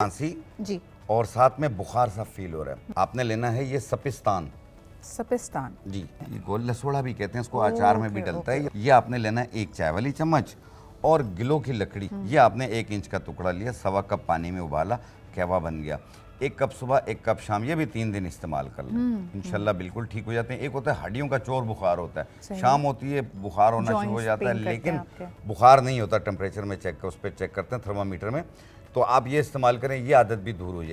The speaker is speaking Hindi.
खांसी जी। और साथ में बुखार सा फील हो रहा है, आपने लेना है ये सपिस्तान। सपिस्तान जी, ये गोल लसोड़ा भी कहते हैं इसको, अचार में भी डलता है। ये आपने लेना है 1 चाय वाली चम्मच। और गिलों की लकड़ी, ये आपने 1 इंच का टुकड़ा लिया, सवा कप पानी में उबाला, कहवा बन गया। 1 कप सुबह 1 कप शाम, ये भी 3 दिन इस्तेमाल कर लें, इंशाल्लाह बिल्कुल ठीक हो जाते हैं। एक होता है हड्डियों का चोर बुखार होता है, शाम होती है बुखार होना शुरू हो जाता है, लेकिन बुखार नहीं होता। टेम्परेचर में चेक, उस पर चेक करते हैं थर्मामीटर में, तो आप ये इस्तेमाल करें, ये आदत भी दूर हो जाए।